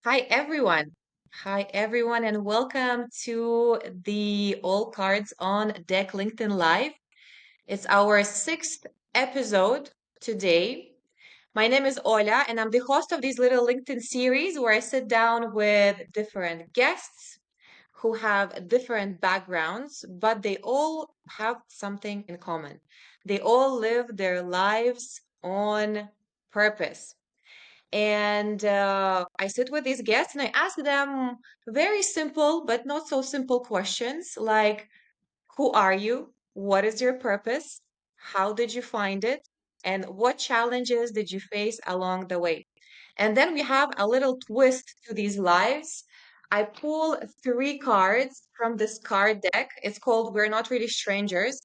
Hi, everyone. Hi, everyone, and welcome to the All Cards on Deck LinkedIn Live. It's our sixth episode today. My name is Ola, and I'm the host of these little LinkedIn series where I sit down with different guests who have different backgrounds, but they all have something in common. They all live their lives on purpose. And I sit with these guests and I ask them very simple, but not so simple questions like, who are you? What is your purpose? How did you find it? And what challenges did you face along the way? And then we have a little twist to these lives. I pull three cards from this card deck. It's called We're Not Really Strangers.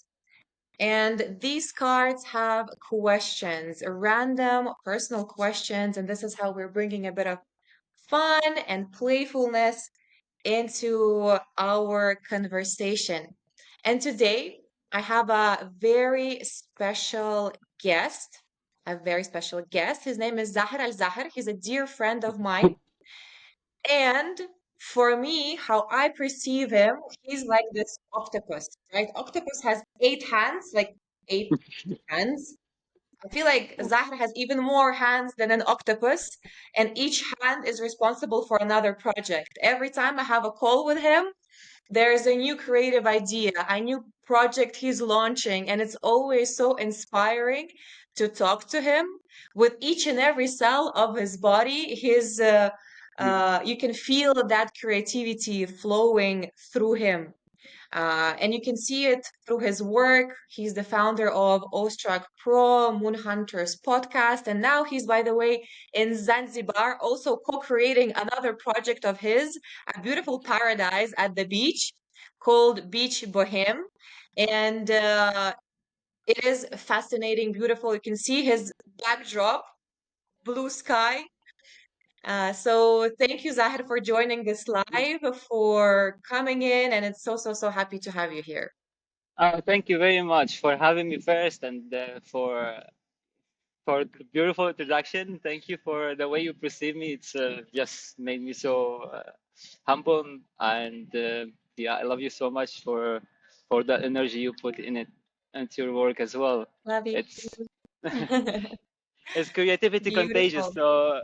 And these cards have questions, random personal questions. And this is how we're bringing a bit of fun and playfulness into our conversation. And today I have a very special guest, a very special guest. His name is Zaher AlZahr. He's a dear friend of mine. And for me, how I perceive him, he's like this octopus, right? Octopus has eight hands, like eight hands. I feel like Zahr has even more hands than an octopus, and each hand is responsible for another project. Every time I have a call with him, there's a new creative idea, a new project he's launching, and it's always so inspiring to talk to him. With each and every cell of his body, you can feel that creativity flowing through him. And you can see it through his work. He's the founder of Awestruck Pro, Moonhunters Podcast, and now he's, by the way, in Zanzibar, also co-creating another project of his, a beautiful paradise at the beach called Beach Bohème. And it is fascinating, beautiful. You can see his backdrop, blue sky. So thank you, Zahid, for joining this live, for coming in, and it's so happy to have you here. Thank you very much for having me first and for the beautiful introduction. Thank you for the way you perceive me. It's just made me so humble and yeah, I love you so much for the energy you put in it and your work as well. Love you. It's it's creativity contagious, Beautiful. so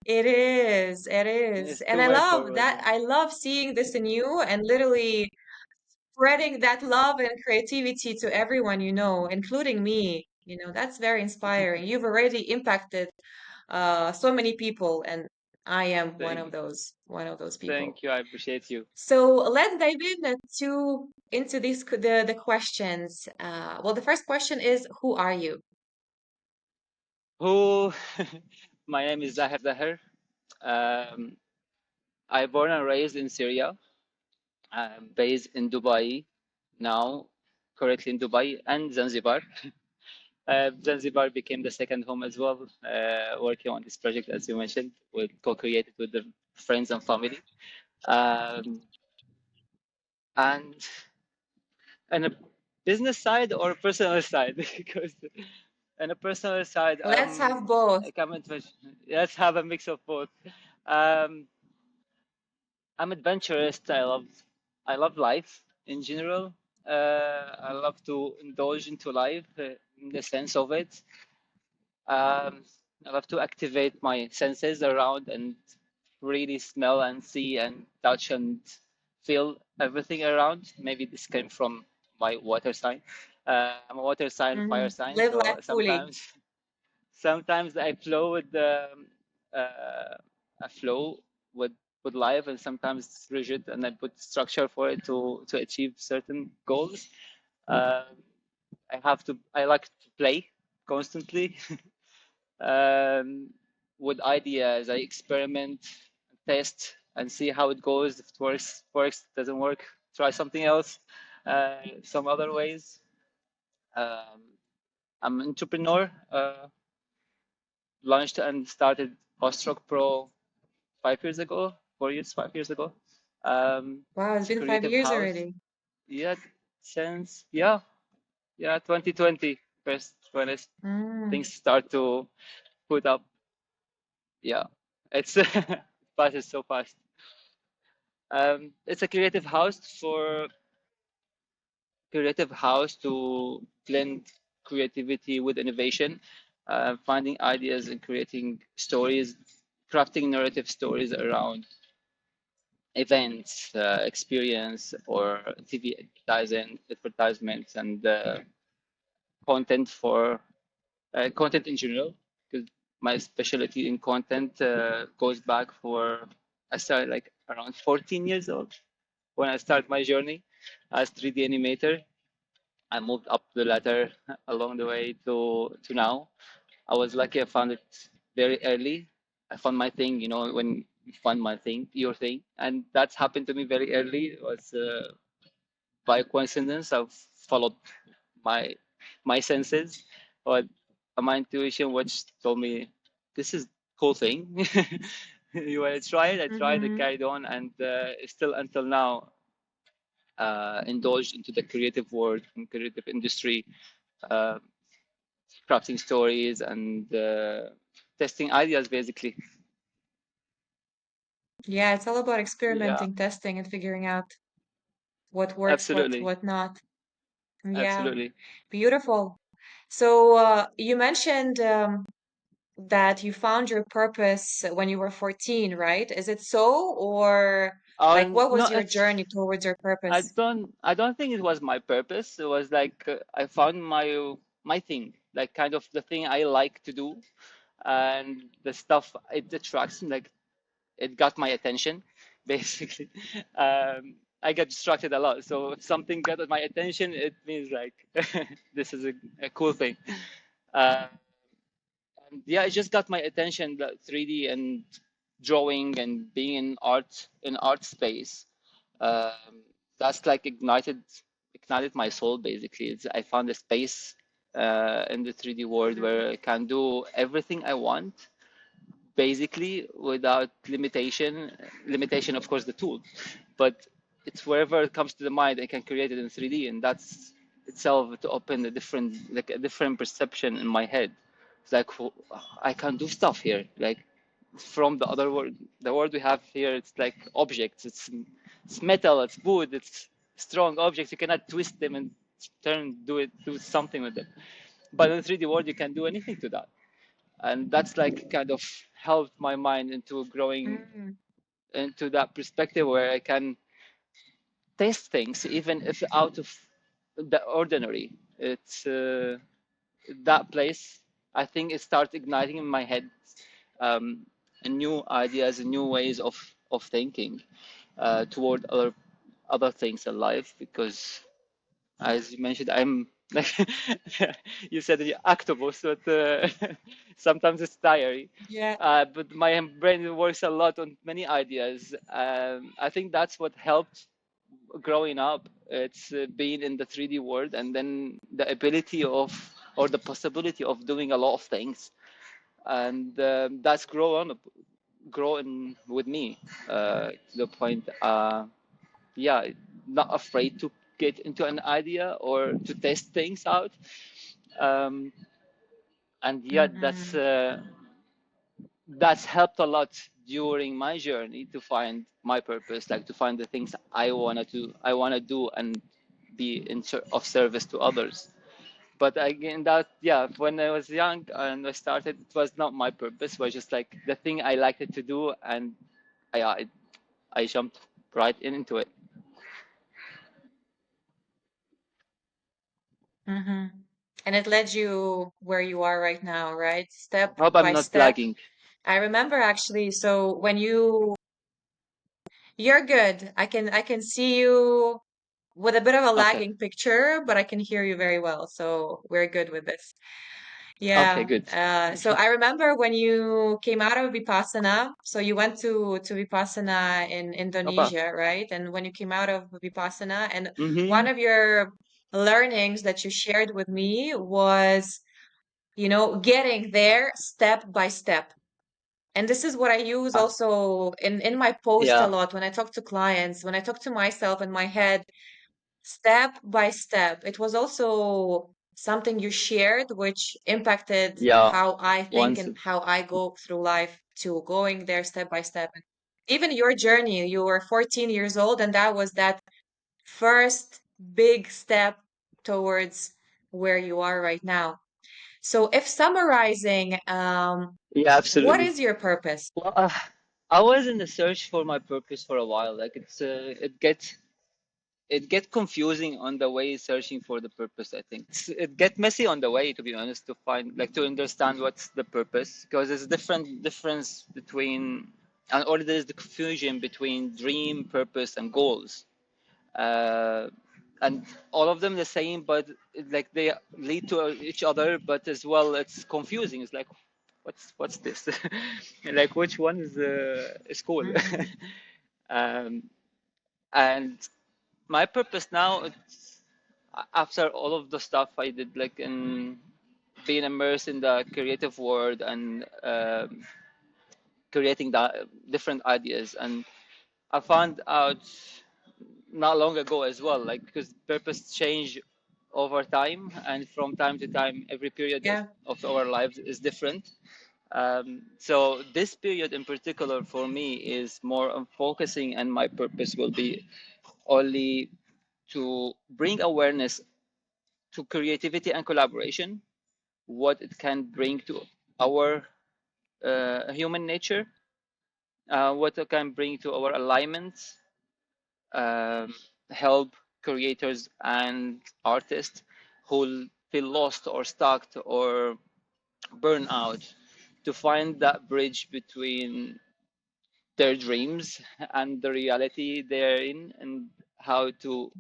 It is. It is. it's And two I way love forward. that. I love seeing this in you and literally spreading that love and creativity to everyone you know, including me. That's very inspiring. You've already impacted so many people, and I am Thank one of those people. thank you. I appreciate you. So let's dive into the questions. Well, the first question is, who are you? Who My name is Zaher AlZahr. Um, I born and raised in Syria. I'm based in Dubai now, currently in Dubai and Zanzibar. Zanzibar became the second home as well, working on this project, as you mentioned, with co-created with the friends and family. Um, and and a business side or personal side, because on a personal side, Let's have both. I comment, let's have a mix of both. Um, I'm adventurous. I love life in general. I love to indulge into life in the sense of it. Um, I love to activate my senses around and really smell and see and touch and feel everything around. Maybe this came from my water sign. I'm a water sign, fire sign, Live so life fully. sometimes I flow with uh, I flow with with life, and sometimes it's rigid, and I put structure for it to achieve certain goals. Uh, I like to play constantly um, with ideas. I experiment, test, and see how it goes. If it works, doesn't work, try something else, some other ways. Um, I'm an entrepreneur. Launched and started Awestruck Pro 5 years ago, 4 years, 5 years ago. Wow, it's It's a been five creative years house. already. Yeah, since yeah, 2020 first when Mm. things start to put up. Yeah. It's passes so fast. It's a creative house to blend creativity with innovation, finding ideas and creating stories, crafting narrative stories around events, experience, or TV advertisements, and content for content in general. Because my specialty in content goes back for I started like around 14 years old when I started my journey as 3D animator. I moved up the ladder along the way to now. I was lucky. I found it very early. I found my thing. You know, when you find my thing, your thing, and that's happened to me very early. It was by coincidence. I've followed my my senses, or my intuition, which told me this is cool thing. You want to try it? I tried. I Mm-hmm. carried on, and still until now, indulged into the creative world and creative industry, uh, crafting stories and testing ideas, basically. Yeah, it's all about Yeah, experimenting, testing, and figuring out what works, absolutely, what not. Yeah, absolutely. beautiful. So you mentioned that you found your purpose when you were 14, right? Is it so, or like what No, was your journey towards your purpose? I don't think it was my purpose. It was like I found my thing, like kind of the thing I like to do, and the stuff it attracts me. Like it got my attention, basically. I get distracted a lot, so if something got my attention, it means like this is a cool thing. Uh, and yeah, it just got my attention, the 3D and drawing and being in art space. Um, that's like ignited my soul basically. I found a space in the 3D world where I can do everything I want basically without limitation of course the tool, but it's wherever it comes to the mind I can create it in 3D, and that's itself to open a different perception in my head. It's like I can do stuff here, like from the other world. The world we have here, it's like objects. It's metal, it's wood, it's strong objects. You cannot twist them and do something with them. But in the 3D world you can do anything to that, and that's like kind of helped my mind into growing Mm-hmm. into that perspective where I can taste things even if out of the ordinary. It's that place. I think it starts igniting in my head um, new ideas and new ways of thinking toward other things in life, because as you mentioned, I'm like you said you're octopus, but sometimes it's tiring. Yeah. But my brain works a lot on many ideas. I think that's what helped growing up. It's being in the 3D world, and then the ability of or the possibility of doing a lot of things, and that's growing with me to the point. Yeah, not afraid to get into an idea or to test things out. Um, and yeah, Mm-hmm. that's helped a lot during my journey to find my purpose, like to find the things I wanna do and be of service to others. But again, that yeah, when I was young and I started, it was not my purpose. It was just like the thing I liked it to do, and I jumped right into it. Mm-hmm. And it led you where you are right now, right? Step Hope I'm by not step. lagging. I remember actually, so when you're good. I can see you with a bit of a Okay. lagging picture, but I can hear you very well. So we're good with this. Okay, Yeah. good. So I remember when you came out of Vipassana, so you went to Vipassana in Opa. Indonesia, right? And when you came out of Vipassana, and Mm-hmm. one of your learnings that you shared with me was, getting there step by step. And this is what I use Ah, also in my post a yeah. lot when I talk to clients, when I talk to myself in my head, step by step. It was also something you shared which impacted Yeah, how I think once. and how I go through life to going there step by step. Even your journey, you were 14 years old, and that was that first big step towards where you are right now. So, if summarizing, Yeah, what absolutely. is your purpose? Well, I was in the search for my purpose for a while. Like it get confusing on the way searching for the purpose. I think it get messy on the way, to be honest, to find like to understand what's the purpose, because there's a different difference between, and or there's the confusion between dream, purpose, and goals. Uh, and all of them the same, but like they lead to each other, but as well it's confusing. It's like, what's this? Like which one is cool? Mm-hmm. um, and my purpose now, after all of the stuff I did, like in being immersed in the creative world and creating the different ideas, and I found out not long ago as well, like because purpose change over time, and from time to time, every period Yeah. of our lives is different. So this period in particular for me is more on focusing, and my purpose will be only to bring awareness to creativity and collaboration, what it can bring to our human nature, what it can bring to our alignment, um, help creators and artists who feel lost or stuck or burn out to find that bridge between their dreams and the reality they're in, and how to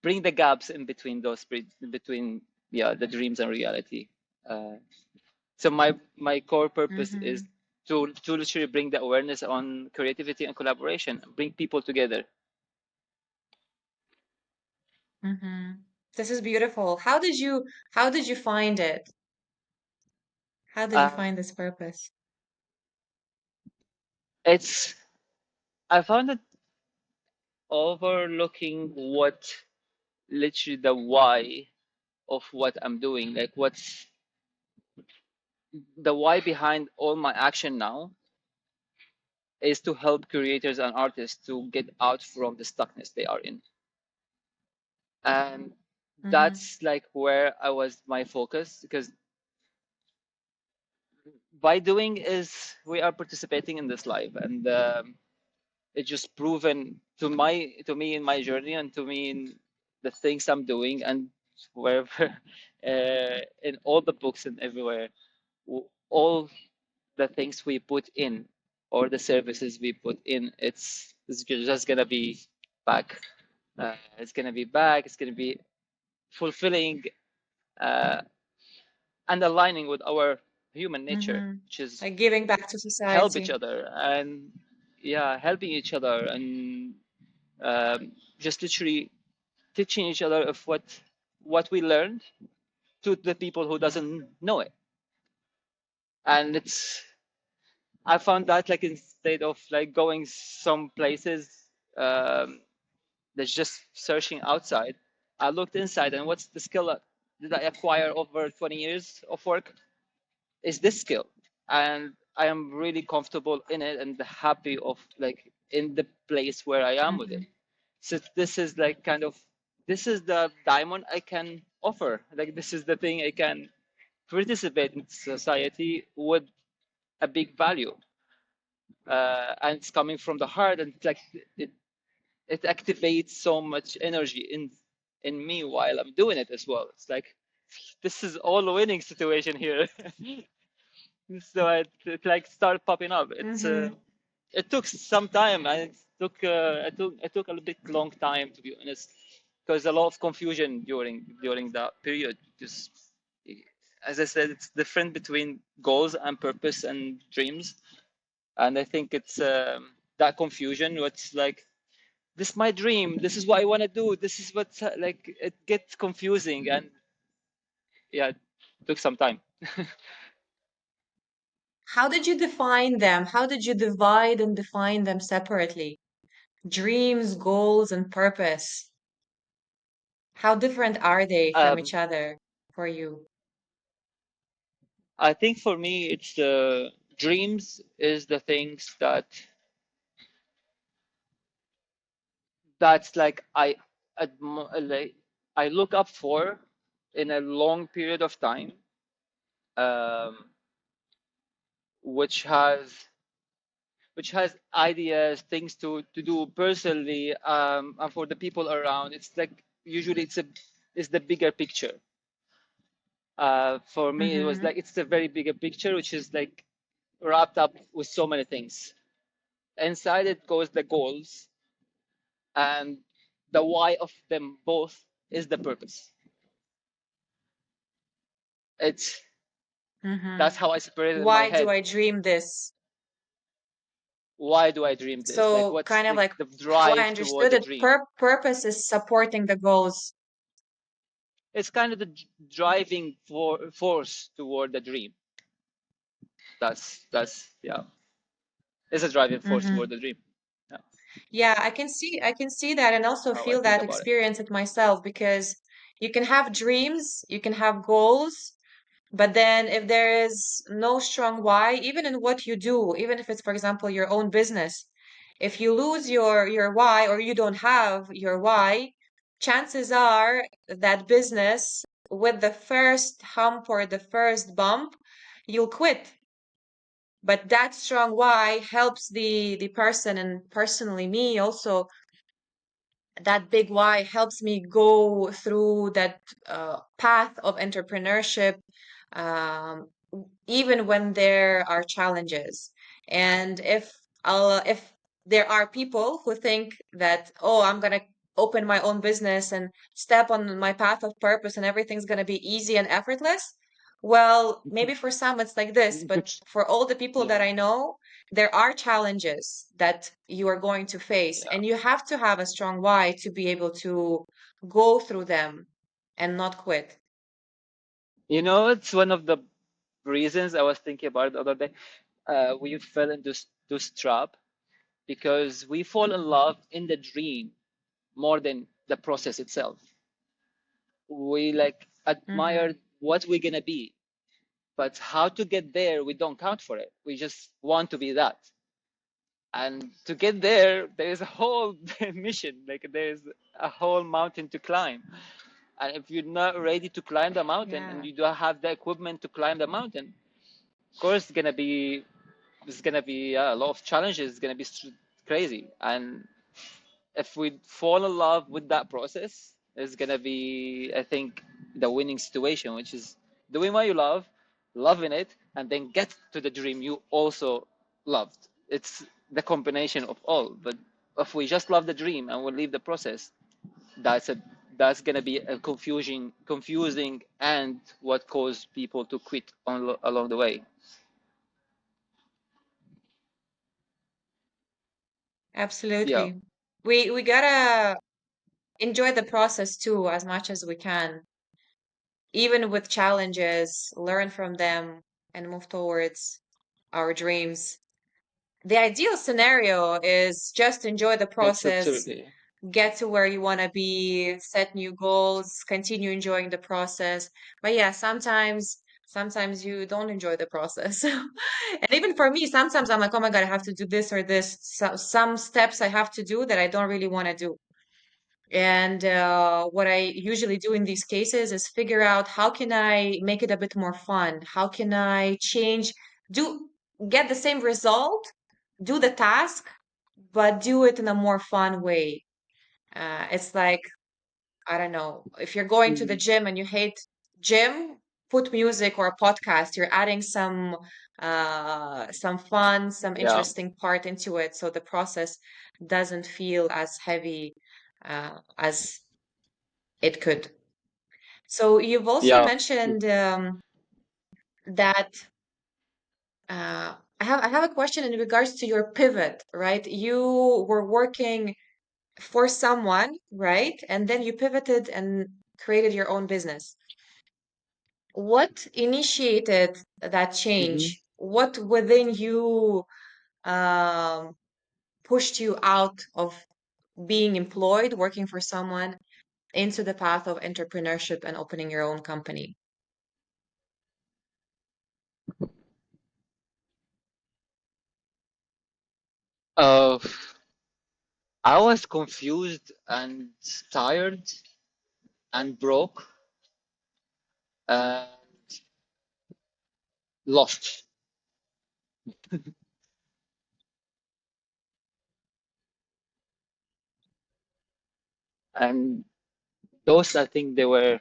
bring the gaps in between those between, yeah, the dreams and reality. uh, so my core purpose Mm-hmm. is to literally bring the awareness on creativity and collaboration, bring people together. Mm-hmm. This is beautiful. How did you find it? How did you um, find this purpose? it's I found it overlooking what literally the why of what I'm doing, like what's the why behind all my action now, is to help creators and artists to get out from the stuckness they are in. And Mm-hmm. that's like where I was my focus, because by doing is we are participating in this life, and it's just proven to me in my journey, and to me in the things I'm doing, and wherever in all the books and everywhere, all the things we put in, or the services we put in, it's just gonna be back. It's gonna be back. It's gonna be fulfilling, uh, and aligning with our human nature, Mm-hmm. which is Like giving back to help each society. other, and yeah, helping each other, and just literally teaching each other of what we learned to the people who doesn't know it. And it's I found that, like, instead of like going some places, um, that's just searching outside, I looked inside, and what's the skill that did I acquire over 20 years of work? Is this skill, and I am really comfortable in it and happy of like in the place where I am with Mm-hmm. it. So this is like kind of, this is the diamond I can offer. Like this is the thing I can participate in society with a big value, and it's coming from the heart, and it's like it it activates so much energy in me while I'm doing it as well. It's like this is all a winning situation here. So it like started popping up. Mm-hmm. It took some time, and it took a little bit long time, to be honest, because a lot of confusion during that period. Just as I said, it's different between goals and purpose and dreams, and I think it's that confusion. What's like, this is my dream. This is what I want to do. This is what, like, it gets confusing, and yeah, it took some time. How did you define them? How did you divide and define them separately? Dreams, goals, and purpose. How different are they from Um, each other for you? I think for me, it's the dreams is the things that's like like I look up for in a long period of time, um, which has ideas, things to do personally, and for the people around. It's like usually it's the bigger picture. For me, it was Mm-hmm. like it's the very bigger picture, which is like wrapped up with so many things. Inside it goes the goals, and the why of them both is the purpose. It's Mm-hmm. That's how I separate it in my Why do head. I dream this? Why do I dream this? Like, So what's kind of like the how I drive toward understood the it, dream? purpose is supporting the goals. It's kind of the driving force toward the dream. That's yeah. It's a driving force toward Mm-hmm. the dream. Yeah, Yeah, I can see that and also how I feel think that, about it. experience it myself, because you can have dreams, you can have goals, but then if there is no strong why, even in what you do, even if it's, for example, your own business, if you lose your why or you don't have your why, chances are that business with the first hump or the first bump, you'll quit. But that strong why helps the person, and personally me also, that big why helps me go through that path of entrepreneurship, um, even when there are challenges. And if there are people who think that, oh, I'm gonna open my own business and step on my path of purpose and everything's gonna be easy and effortless, well, maybe for some it's like this, but Which for all the people that yeah, I know, there are challenges that you are going to face, yeah. and you have to have a strong why to be able to go through them and not quit. It's one of the reasons I was thinking about it the other day. We fell into this trap because we fall in love in the dream more than the process itself. We like Mm-hmm. admire what we're gonna be, but how to get there, we don't count for it. We just want to be that. And to get there, there is a whole mission, like there's a whole mountain to climb. And if you're not ready to climb the mountain and Yeah, you don't have the equipment to climb the mountain, of course, it's gonna be a lot of challenges. It's gonna be crazy. And if we fall in love with that process, it's gonna be, I think, the winning situation, which is doing what you love, loving it, and then get to the dream you also loved. It's the combination of all. But if we just love the dream and we leave the process, that's a that's gonna be a confusing, and what caused people to quit along the way. Yeah, absolutely. We gotta enjoy the process too as much as we can, even with challenges, learn from them and move towards our dreams. The ideal scenario is just enjoy the process, absolutely. get to where you want to be, set new goals, continue enjoying the process. But yeah, sometimes you don't enjoy the process. And even for me, sometimes I'm like, oh my God, I have to do this or this. So, some steps I have to do that I don't really want to do. And what I usually do in these cases is figure out how can I make it a bit more fun? How can I do, get the same result, do the task, but do it in a more fun way. It's like, I don't know, if you're going to the Mhm. gym and you hate gym, put music or a podcast. You're adding some fun, some Yeah, interesting part into it, so the process doesn't feel as heavy as it could. So you've also yeah. mentioned that I have a question in regards to your pivot, right? You were working for someone, right? And then you pivoted and created your own business. What initiated that Hmm. change? What within you um, pushed you out of being employed, working for someone, into the path of entrepreneurship and opening your own company? Uh, I was confused and tired and broke and lost. And those, I think, they were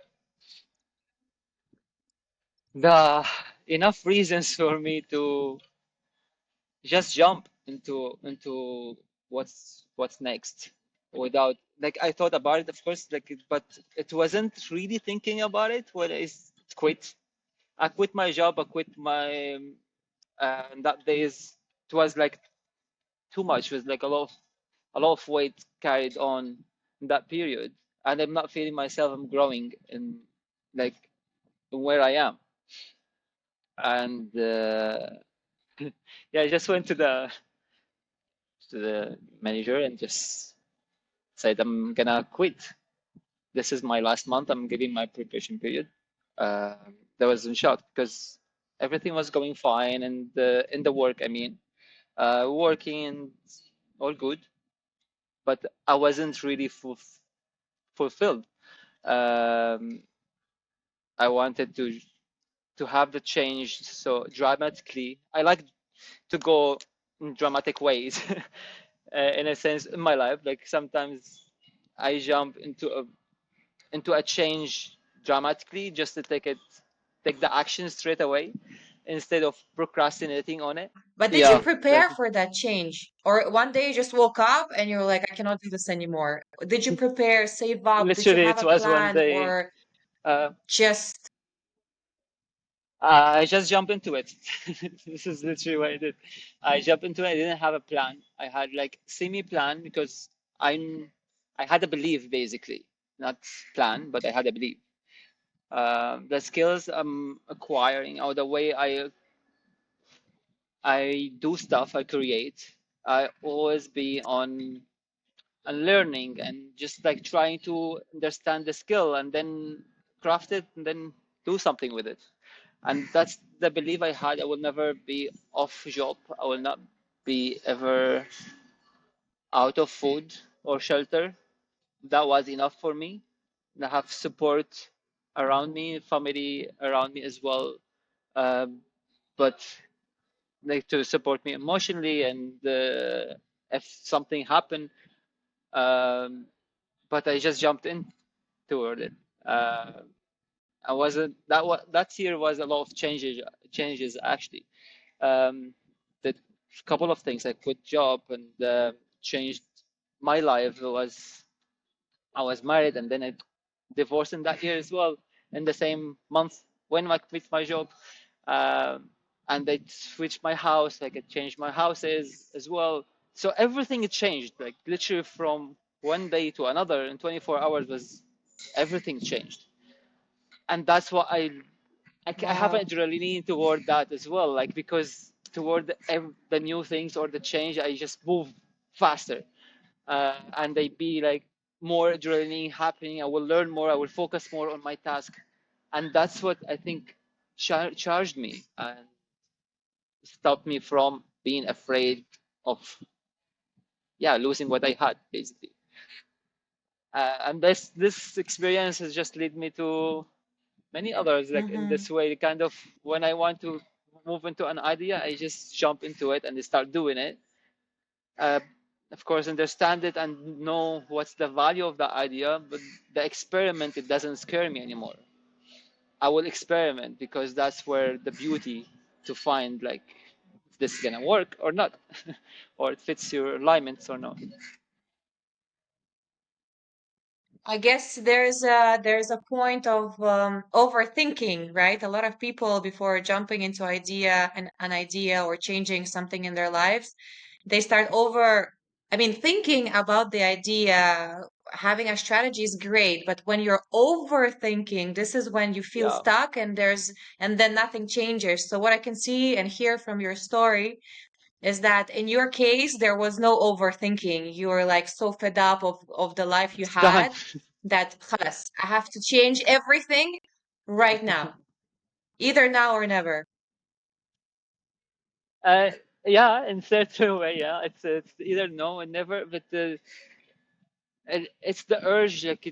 the enough reasons for me to just jump into what's next without like I thought about it, of course, like but it wasn't really thinking about it when I quit. I quit my job. I quit my and that days it was like too much. It was like a lot of weight carried on in that period, and I'm not feeling myself. I'm growing in like in where I am, and yeah, I just went to the manager and just said I'm gonna quit. This is my last month. I'm giving my preparation period. That was in shock because everything was going fine and in the work. I mean, working and all good, but I wasn't really fulfilled. Um, I wanted to have the change so dramatically. I like to go in dramatic ways, in a sense in my life. Like sometimes I jump into a change dramatically just to take the action straight away instead of procrastinating on it. But did you Yeah, prepare for that change? Or one day you just woke up and you're like, I cannot do this anymore. Did you prepare, save up? Did you literally have it a was one plan day. or Uh, just I just jumped into it. This is literally what I did. I jumped into it. I didn't have a plan. I had like semi-plan because I'm I had a belief basically, not plan, but I had a belief. The skills I'm acquiring or the way I do stuff, I create. I always be on learning and just like trying to understand the skill and then craft it and then do something with it. And that's the belief I had. I will never be off job. I will not be ever out of food or shelter. That was enough for me. And I have support around me, family around me as well. Um, but like to support me emotionally and if something happened, um, but I just jumped in toward it. Uh, I wasn't that year was a lot of changes actually. The couple of things I quit job and changed my life was I was married and then I divorced in that year as well in the same month when I quit my job. Um, and I switched my house, like I changed my houses as well. So everything had changed, like literally from one day to another in 24 hours was everything changed. And that's what I have an wow. adrenaline toward that as well, like because toward the new things or the change, I just move faster, and they be like more adrenaline happening. I will learn more. I will focus more on my task, and that's what I think charged me and stopped me from being afraid of losing what I had basically. And this experience has just led me to many others like in Mm-hmm. this way kind of when I want to move into an idea I just jump into it and start doing it, uh, of course understand it and know what's the value of the idea, but the experiment it doesn't scare me anymore. I will experiment because that's where the beauty to find like if this is gonna work or not or it fits your alignments or not. I guess there's a point of overthinking, right? A lot of people before jumping into an idea or changing something in their lives, they start I mean, thinking about the idea, having a strategy is great, but when you're overthinking, this is when you feel Yeah, stuck and then nothing changes. So what I can see and hear from your story is that in your case, there was no overthinking. You were like so fed up of the life you it's done. had that خلاص, I have to change everything right now, either now or never. Uh, yeah, in certain way, yeah. It's either no and never, but it's the urge. Like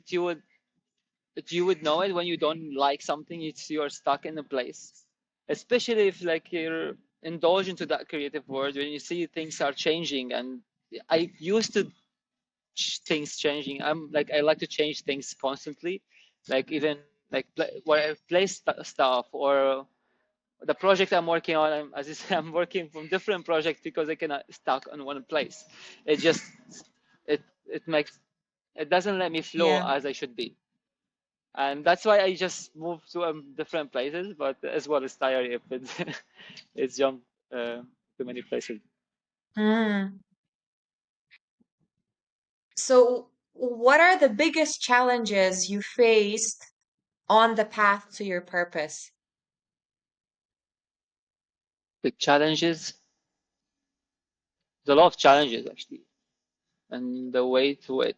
you would know it when you don't like something. You're stuck in a place, especially if like you're indulged into that creative world when you see things are changing. And I used to things changing. I like to change things constantly, like even like where I play stuff or the project I'm working on. As I say, I'm working from different projects because I cannot stuck on one place. It just it makes it doesn't let me flow Yeah. as I should be, and that's why I just move to different places. But as well as tired if it's it's jump too many places. Mm. So, what are the biggest challenges you faced on the path to your purpose? Big challenges. There's a lot of challenges actually, and the way to it.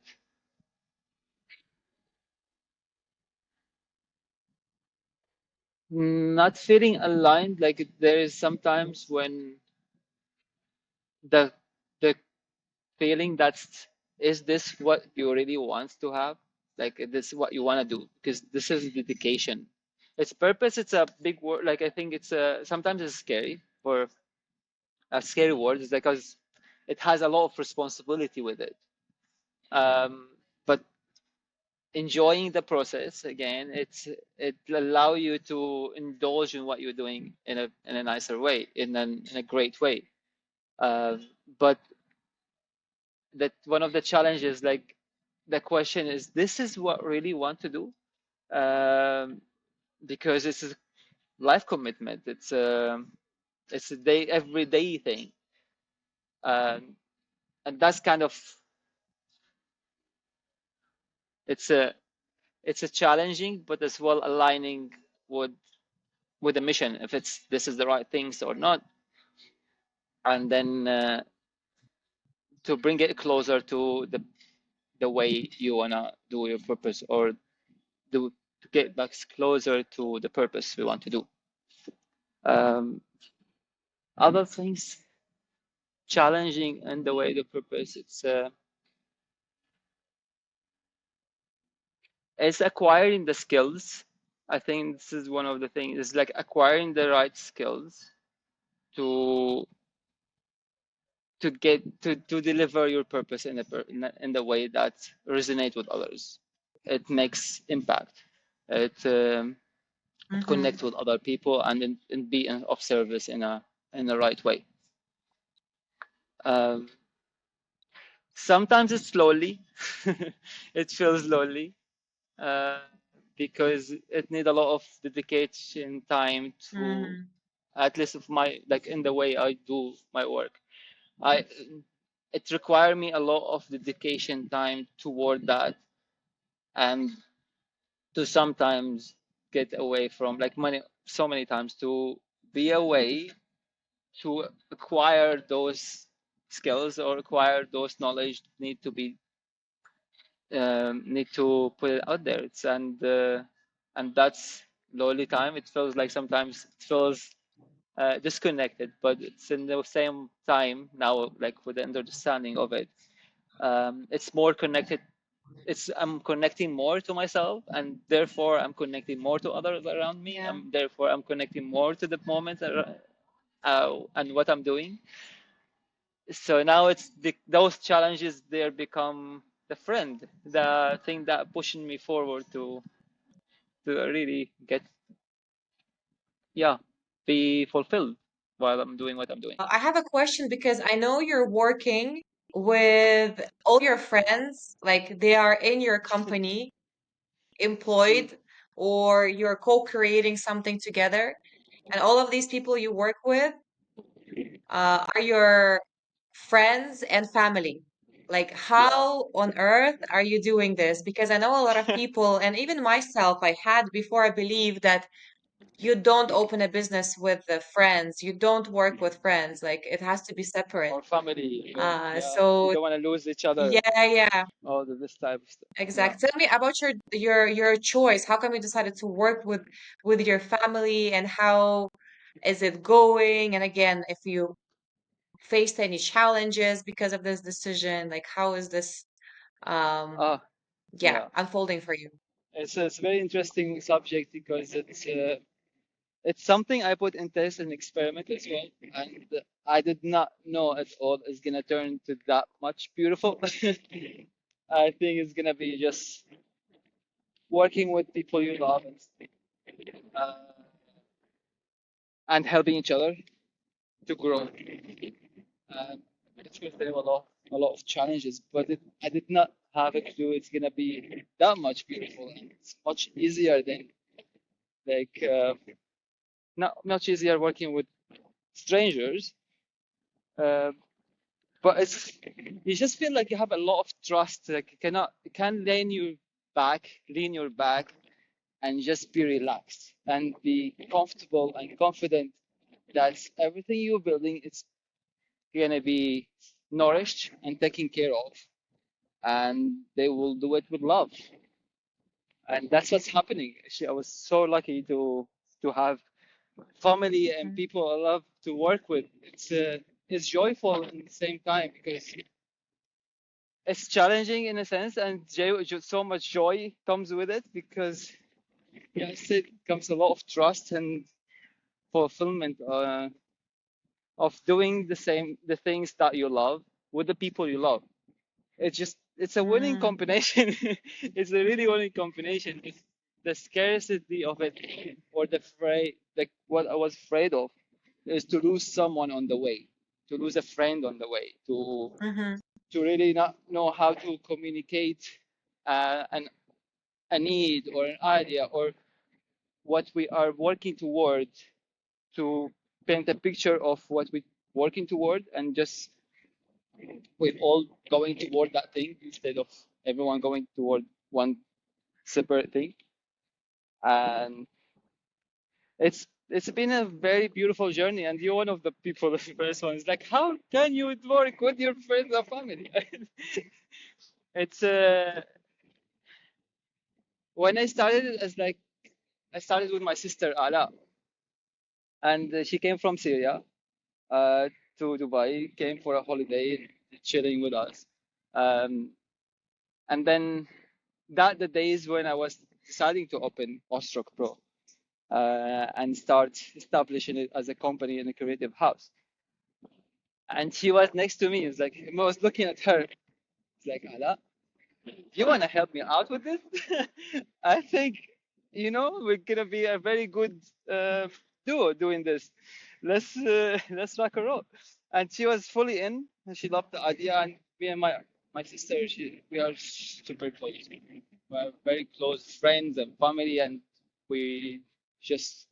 Not feeling aligned. Like there is sometimes when the the feeling that's is this what you really want to have, like this is what you want to do, because this is dedication. Its purpose, it's a big word. Like I think it's a sometimes it's scary, or a scary word is because it has a lot of responsibility with it, but enjoying the process again, it allow you to indulge in what you're doing in a nicer way, in a great way. uh, but that one of the challenges, like the question is, this is what really want to do, um, because it's a life commitment. It's a day everyday thing, um, and that's kind of it's a it's a challenging, but as well aligning with with the mission, if it's this is the right things or not, and then to bring it closer to the way you wanna do your purpose, or do to get back closer to the purpose we want to do. Um, Other things challenging and the way the purpose, it's acquiring the skills. I think this is one of the things. It's like acquiring the right skills to to deliver your purpose in the way that resonate with others. It makes impact. It Mm-hmm. connect with other people, and be of service in the right way. Um, Sometimes it's slowly. It feels slowly, uh, because it need a lot of dedication time to, Mm. at least of my, like in the way I do my work. I It require me a lot of dedication time toward that, and to sometimes get away from, like many so many times, to be away to acquire those skills or acquire those knowledge, need to put it out there. And that's lonely time. It feels like sometimes it feels disconnected, but it's in the same time now, like with the understanding of it, it's more connected. It's I'm connecting more to myself, and therefore I'm connecting more to others around me, Yeah. and therefore I'm connecting more to the moment, and what I'm doing. So now those challenges, they become the friend, the thing that pushing me forward to really get, yeah, be fulfilled while I'm doing what I'm doing. I have a question because I know you're working with all your friends, like they are in your company, Mm. employed, or you're co-creating something together. And all of these people you work with are your friends and family. Like, Yeah. how on earth are you doing this? Because I know a lot of people, and even myself, I had before I believed that you don't open a business with the friends. You don't work with friends. Like it has to be separate. Or family. Or, yeah, you So don't want to lose each other. yeah, yeah, All of this type of stuff. Yeah. exactly. Tell me about your choice. How come you decided to work with your family, and how is it going? And again, if you faced any challenges because of this decision, like how is this um Ah, yeah, yeah. unfolding for you? It's a very interesting subject because it's something I put in test and experiment as well, and I did not know at all it's gonna turn to that much beautiful. I think it's gonna be just working with people you love uh, and helping each other to grow. It's going to have a lot of challenges, but I did not have a clue it's gonna be that much beautiful, and it's much easier than like not much easier working with strangers. Uh, but it's you just feel like you have a lot of trust. Like you can lean your back, and just be relaxed and be comfortable and confident that everything you're building is gonna be nourished and taken care of, and they will do it with love. And that's what's happening. Actually, I was so lucky to have family and Mhm. people I love to work with. It's joyful at the same time because it's challenging in a sense, and so much joy comes with it because yes, it comes a lot of trust and fulfillment of doing the things that you love with the people you love. It's a winning Mm, combination. It's a really winning combination. It's the scarcity of it, or like what I was afraid of, is to lose someone on the way, to lose a friend on the way, mhm, to really not know how to communicate an a need or an idea or what we are working toward, to paint a picture of what we're working toward, and just we're all going toward that thing instead of everyone going toward one separate thing. And it's been a very beautiful journey, and you're one of the people, the first ones. Like, how can you work with your friends and family? It's when I started as like I started with my sister Ala, and she came from Syria uh, to Dubai, came for a holiday, chilling with us. Um, and then the days when I was deciding to open Awestruck Pro and start establishing it as a company in a creative house. And she was next to me. It's like I was looking at her. It's like, Ala, you want to help me out with this? I think we're gonna be a very good duo doing this. Let's rock and roll. And she was fully in, and she loved the idea. And me and my sister, we are super close. We're very close friends and family, and we just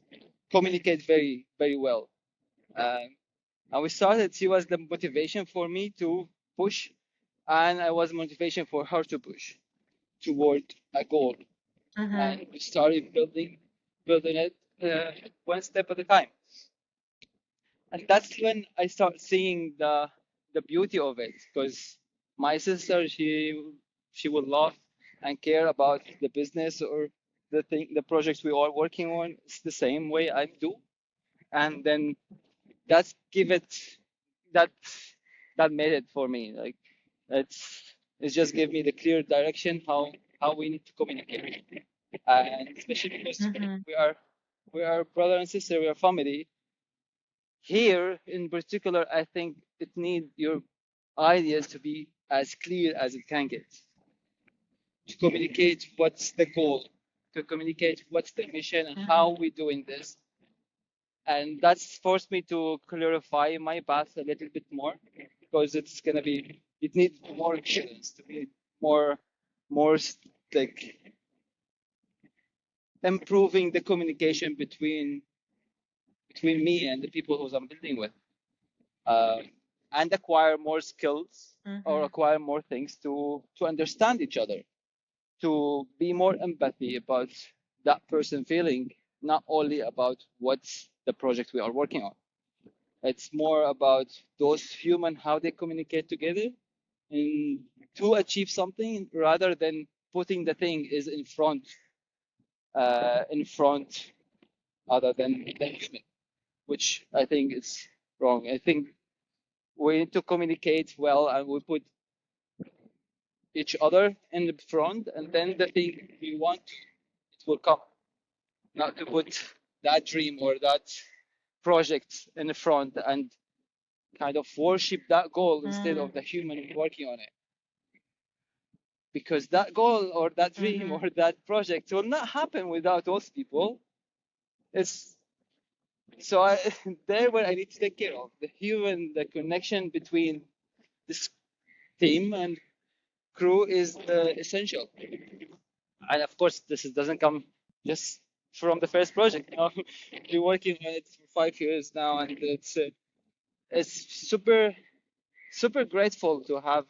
communicate very very well. Um, and we started. She was the motivation for me to push, and I was motivation for her to push toward a goal. mhm, And we started building it one step at a time. And that's when I start seeing the beauty of it, because my sister, she will love and care about the business or the projects we are working on. It's the same way I do. And then that's give it that that made it for me. Like it's it's just give me the clear direction how we need to communicate, and especially because mhm, we are brother and sister, we are family. Here in particular, I think it needs your ideas to be as clear as it can get, to communicate what's the goal, to communicate what's the mission and mhm, how we're doing this. And that's forced me to clarify my path a little bit more, because it needs more assurance to be more more like improving the communication between me and the people who I'm building with, uh, and acquire more skills or mhm, acquire more things to understand each other, to be more empathy about that person feeling, not only about what's the project we are working on. It's more about those human, how they communicate together and to achieve something rather than putting the thing is in front other than the human, which I think is wrong. I think we need to communicate well and we put each other in the front, and then the thing we want, it will come. Not to put that dream or that project in the front and kind of worship that goal instead Mm, of the human working on it. Because that goal or that dream or mhm, that project will not happen without those people. It's so I, there where I need to take care of the human, the connection between this team and crew is essential. And of course, doesn't come just from the first project. You know, we're working on it for 5 years now, and it's super grateful to have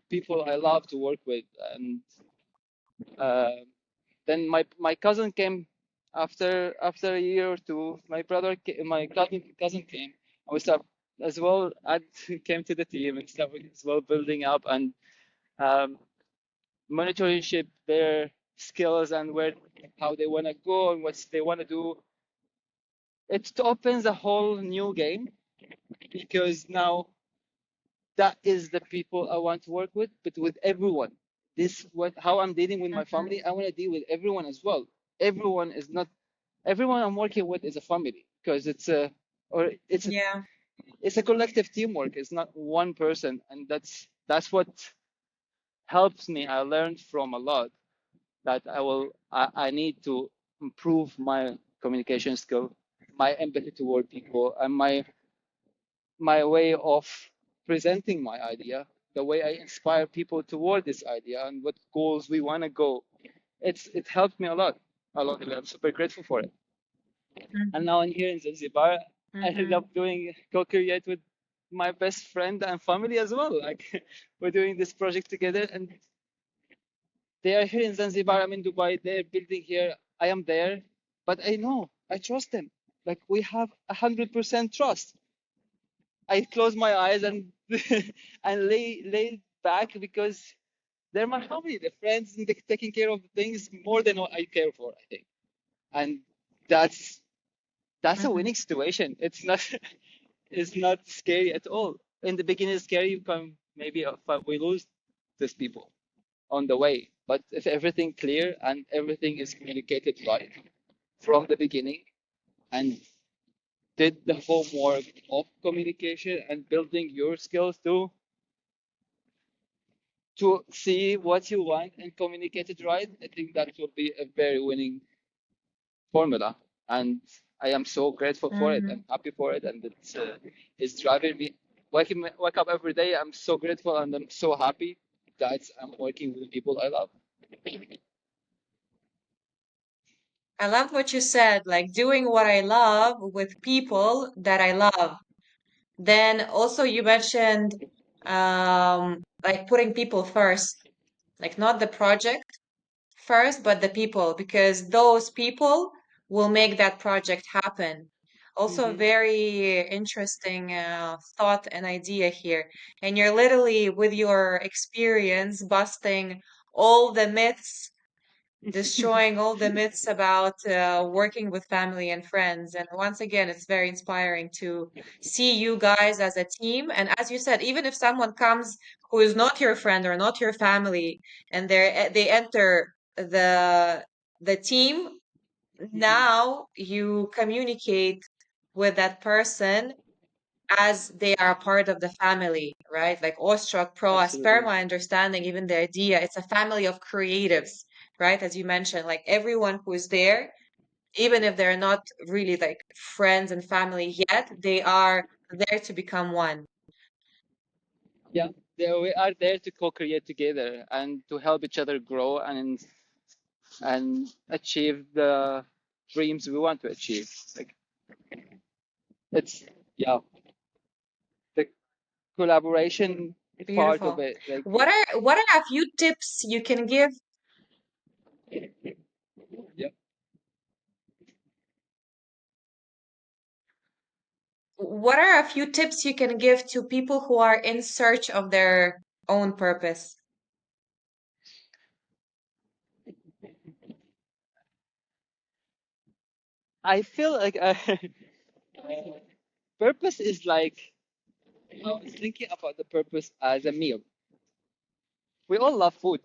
people I love to work with. And uh, then my cousin came after a year or two. My cousin came, and we start as well. I came to the team and started as well building up and um, monitoring their skills and where how they want to go and what they want to do. It opens a whole new game because now that is the people I want to work with, but with everyone. This what how I'm dealing with my mhm. family. I want to deal with everyone as well. Everyone is not everyone I'm working with is a family because or Yeah. it's a collective teamwork. It's not one person, and that's what helps me. I learned from a lot that I need to improve my communication skill, my empathy toward people, and my way of presenting my idea, the way I inspire people toward this idea and what goals we want to go. It helped me a lot. I'm super grateful for it. And Mhm, now I'm here in Zanzibar. I ended mhm, up doing co-create with my best friend and family as well. Like we're doing this project together, and they are here in Zanzibar. I'm in Dubai. They're building here. I am there, but I know I trust them. Like we have 100% trust. I close my eyes and and lay back because they're my family, they're friends, and they're taking care of things more than what I care for, I think. And that's that's a mhm. winning situation. It's not scary at all. In the beginning, it's scary. You can maybe we lose these people on the way. But if everything clear and everything is communicated right from the beginning and did the homework of communication and building your skills to see what you want and communicate it right, I think that will be a very winning formula. And I am so grateful for it and Mhm. happy for it. And it's driving me, wake up every day. I'm so grateful and I'm so happy that I'm working with people I love. I loved what you said, like doing what I love with people that I love. Then also you mentioned like putting people first, like not the project first, but the people, because those people will make that project happen. Also, a Hmm. very interesting thought and idea here. And you're literally, with your experience, busting all the myths, destroying all the myths about working with family and friends. And once again, it's very inspiring to see you guys as a team. And as you said, even if someone comes who is not your friend or not your family, and they enter the team, Hmm. now you communicate with that person as they are a part of the family, right? Like Awestruck Pro, as per Absolutely. my understanding, even the idea, it's a family of creatives, right? As you mentioned, like everyone who's there, even if they're not really like friends and family yet, they are there to become one. Yeah, we are there to co-create together and to help each other grow and achieve the dreams we want to achieve. Like it's yeah, the collaboration part of Beautiful. it. Like What are a few tips you can give? yeah, what are a few tips you can give to people who are in search of their own purpose? I feel like purpose is like, I was thinking about the purpose as a meal. We all love food.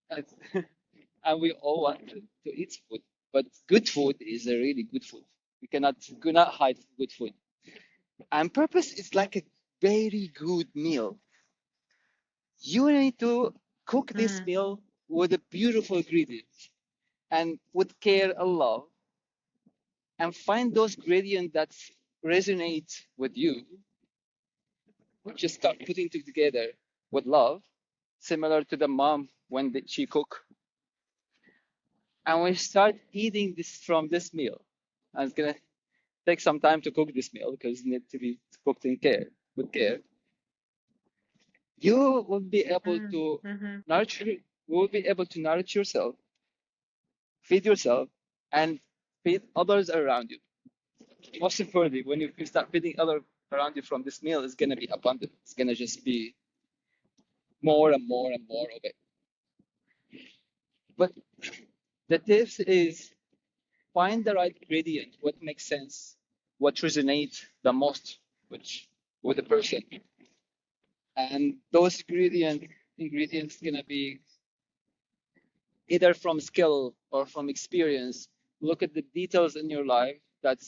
And and we all want to eat food. But good food is a really good food. We cannot hide good food. And purpose is like a very good meal. You need to cook this Mm, meal with a beautiful ingredients and with care and love, and find those ingredients that resonate with you. Just start putting it together with love, similar to the mom when she cook, and we start eating this from this meal. And it's gonna take some time to cook this meal because it needs to be cooked in care, with care. You will be able mm, to mhm, nurture, you will be able to nourish yourself, feed yourself, and feed others around you. Most importantly, when you start feeding others around you from this meal, it's gonna be abundant. It's gonna just be more and more and more of it. But the tips is find the right ingredient, what makes sense, what resonates the most with with the person, and those ingredients gonna be either from skill or from experience. Look at the details in your life that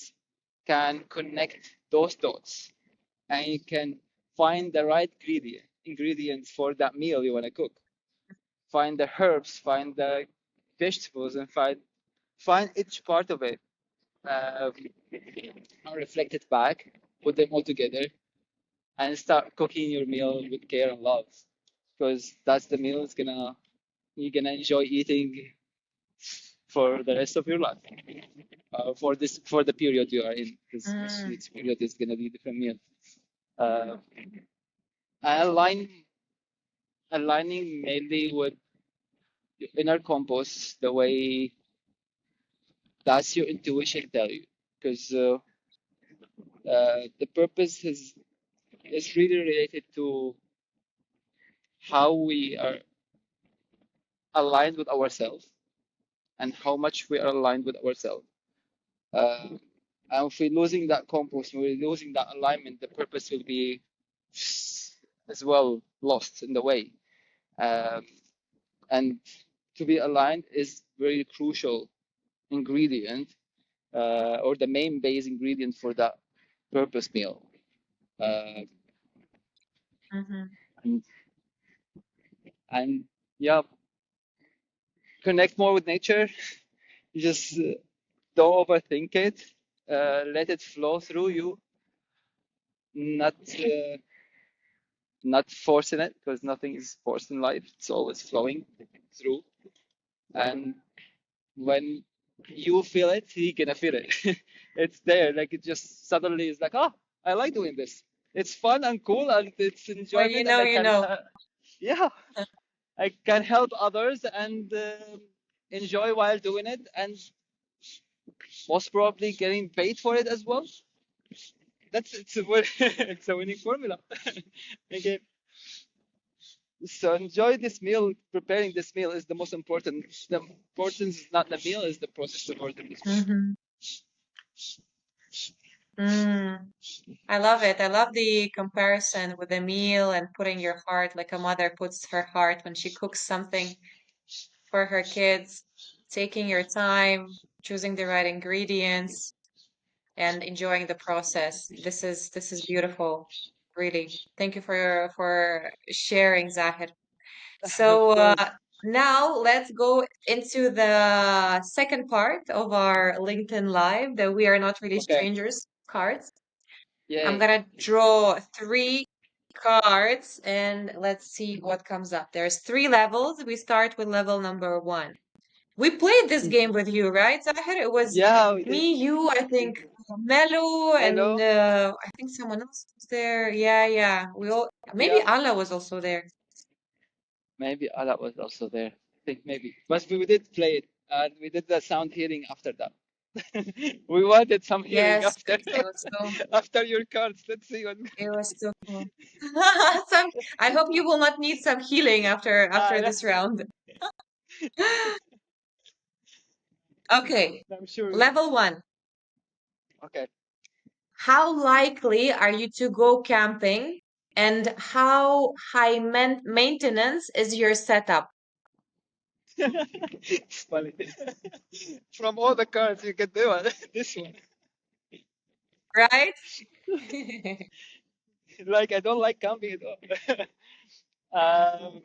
can connect those dots, and you can find the right ingredients for that meal you want to cook. Find the herbs, find the vegetables, and find each part of it, uh, and reflect it back, put them all together, and start cooking your meal with care and love, because that's the meal you're gonna enjoy eating for the rest of your life, for the period you are in, because mm, each period is gonna be a different meal. Uh, align, aligning mainly with your inner compass, the way that's your intuition tell you, because the purpose is really related to how we are aligned with ourselves and how much we are aligned with ourselves. Uh, and if we're losing that compass, we're losing that alignment, the purpose will be as well lost in the way. Um, and to be aligned is very crucial ingredient, or the main base ingredient for that purpose meal. Uh, mhm. and, and yeah, connect more with nature. You just don't overthink it. Let it flow through you, not not forcing it, because nothing is forced in life. It's always flowing through. And when you feel it, you're gonna feel it. It's there. Like it just suddenly is like, oh, I like doing this. It's fun and cool and it's When you enjoyment, and know, I you can, know. yeah, I can help others and enjoy while doing it, and most probably getting paid for it as well. It's a it's a winning formula. Okay, so enjoy this meal. Preparing this meal is the most important. The importance is not the meal; is the process toward the meal. Mhm. Mm. I love it. I love the comparison with the meal and putting your heart like a mother puts her heart when she cooks something for her kids, taking your time, choosing the right ingredients, and enjoying the process. This is beautiful, really. Thank you for sharing, Zahid. Of So course. now let's go into the second part of our LinkedIn Live, the We Are Not Really Okay. Strangers cards. I'm Yay. gonna draw three cards and let's see what comes up. There's three levels. We start with level number one. We played this game with you, right, Zahir? It was Yeah, we did. me, you, I think Melo, and Hello. I think someone else was there. Yeah, yeah. We all maybe Yeah. Allah was also there. Maybe Allah was also there. I think maybe. But we did play it, and we did the sound healing after that. We wanted some hearing Yes, after because it was so after your cards. Let's see what. it was so cool. Some, I hope you will not need some healing after Ah, this round. Okay, I'm sure. level one. Okay. How likely are you to go camping, and how high maintenance is your setup? It's funny. From all the cards you can do it, this one. Right? Like I don't like camping at all.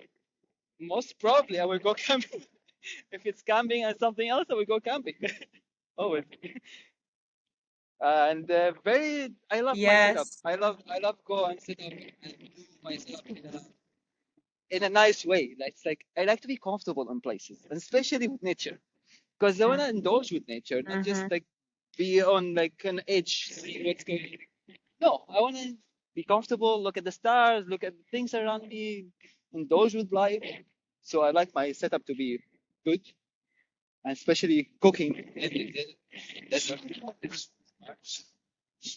Most probably I will go camping. If it's camping and something else, I will go camping. Always. And very, I love my setup. Yes. I love go and set up and do my setup in a nice way. It's like I like to be comfortable in places, and especially with nature, because I want to indulge with nature, not Mm-hmm. just like be on like an edge, see what's going. No, I want to be comfortable, look at the stars, look at the things around me, indulge with life. So I like my setup to be good, and especially cooking in the desert.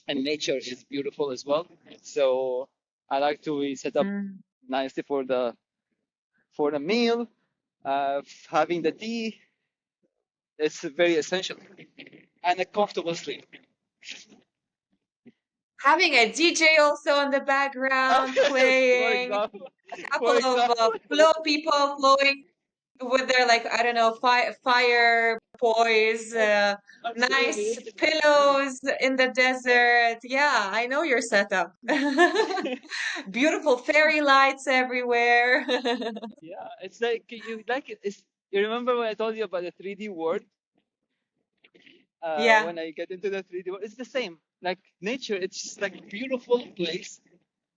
And nature is beautiful as well. So I like to set up Mm. nicely for the meal. Having the tea is very essential, and a comfortable sleep. Having a DJ also in the background For playing, example, a for couple of example, flow people flowing with their like I don't know fire poise, nice absolutely. pillows in the desert. Yeah, I know your setup. Beautiful fairy lights everywhere. Yeah, it's like you like it. You remember when I told you about the 3D world? Yeah, When I get into the 3D world, it's the same. Like nature, it's just like beautiful place,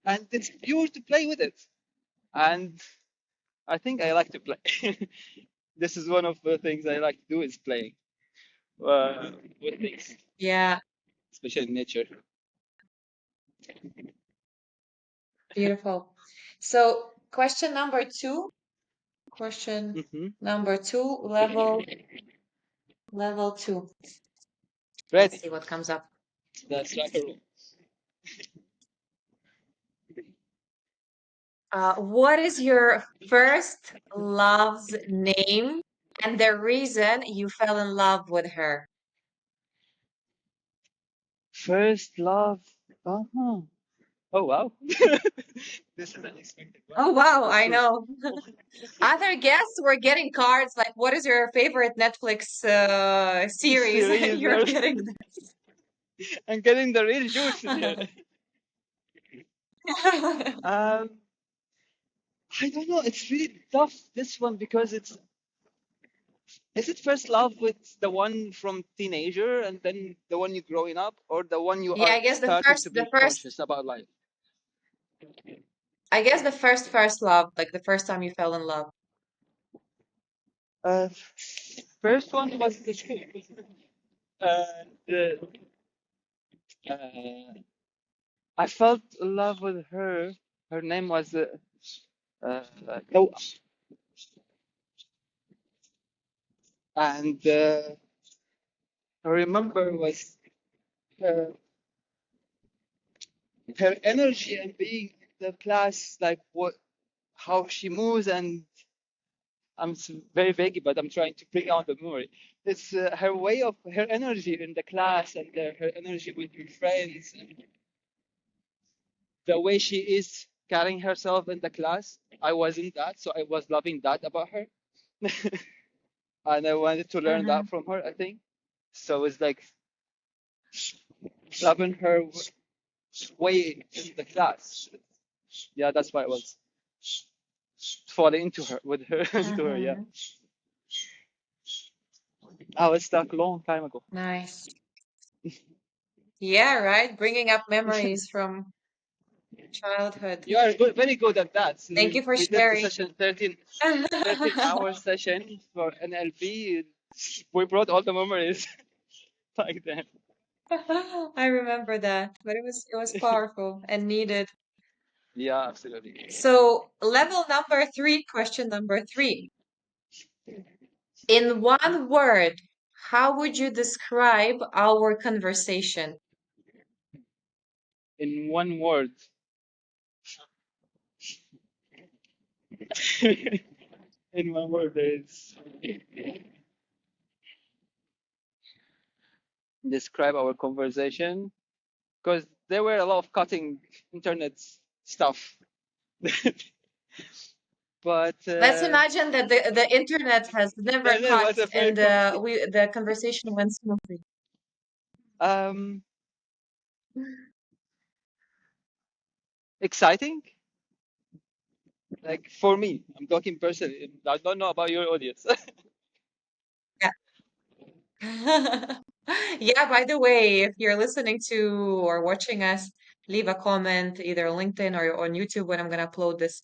and it's pure to play with it. And I think I like to play. This is one of the things I like to do is playing with things, yeah, especially in nature. beautiful. So question number two. Question Hmm. number two, level two. Let's Ready? see what comes up. That's like a rule. What is your first love's name and the reason you fell in love with her? First love. Uh-huh. Oh wow. This is unexpected one. Oh wow, Let's I see. know. Other guests were getting cards like, what is your favorite Netflix series? Series. You're getting I'm getting the real juices here. that. Um, I don't know. It's really tough this one because it's is it first love with the one from teenager and then the one you growing up, or the one you Yeah, are I guess starting to the be first, conscious about life? I guess the first love, like the first time you fell in love. Uh, First one was the school. The, I felt in love with her. Her name was uh, no, and I remember was her, her energy and being in the class, like what how she moves, and very vague, but I'm trying to bring out the memory. It's her way of her energy in the class and her energy with her friends, and the way she is carrying herself in the class. I wasn't that, so I was loving that about her, and I wanted to learn Mm-hmm. that from her. I think so. It's like loving her way in the class. Yeah, that's why I was falling into her with her into her. Yeah, Mm-hmm. I was stuck a long time ago. Nice. Yeah, right. Bringing up memories from childhood. You are good, very good at that. So Thank you for we did the sharing. session 13 hour session for NLP. We brought all the memories back then. I remember that, but it was powerful and needed. Yeah, absolutely. So, level number three, question number three. In one word, how would you describe our conversation? In one word. In one word, there is describe our conversation because there were a lot of cutting internet stuff. But Let's imagine that the internet has never then it cut was a very and the conversation went smoothly. um exciting. Like for me, I'm talking personally. I don't know about your audience. Yeah. Yeah, by the way, if you're listening to or watching us, leave a comment either on LinkedIn or on YouTube when I'm gonna upload this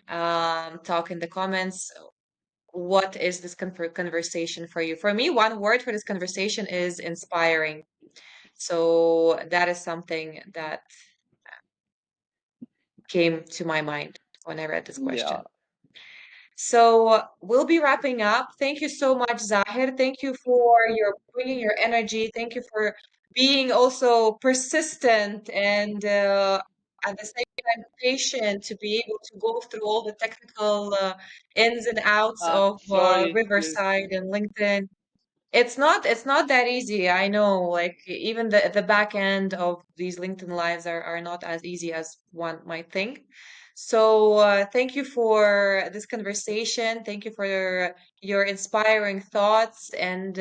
talk in the comments. What is this conversation for you? For me, one word for this conversation is inspiring. So that is something that came to my mind when I read this Yeah. question. So we'll be wrapping up. Thank you so much, Zahir. Thank you for your bringing your energy. Thank you for being also persistent and at the same time patient to be able to go through all the technical ins and outs of Sorry. Riverside and LinkedIn. It's not that easy. I know, like even the back end of these LinkedIn lives are not as easy as one might think. So thank you for this conversation. Thank you for your inspiring thoughts and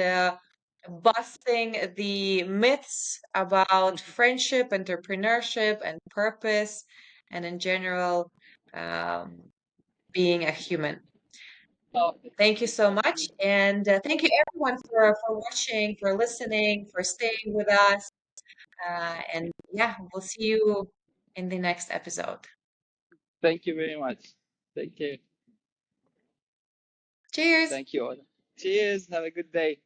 busting the myths about friendship, entrepreneurship, and purpose, and in general, um, being a human. Oh, Thank you so much. And thank you everyone for watching, for listening, for staying with us. And yeah, we'll see you in the next episode. thank you very much. Thank you. Cheers. Thank you all. Cheers. Have a good day.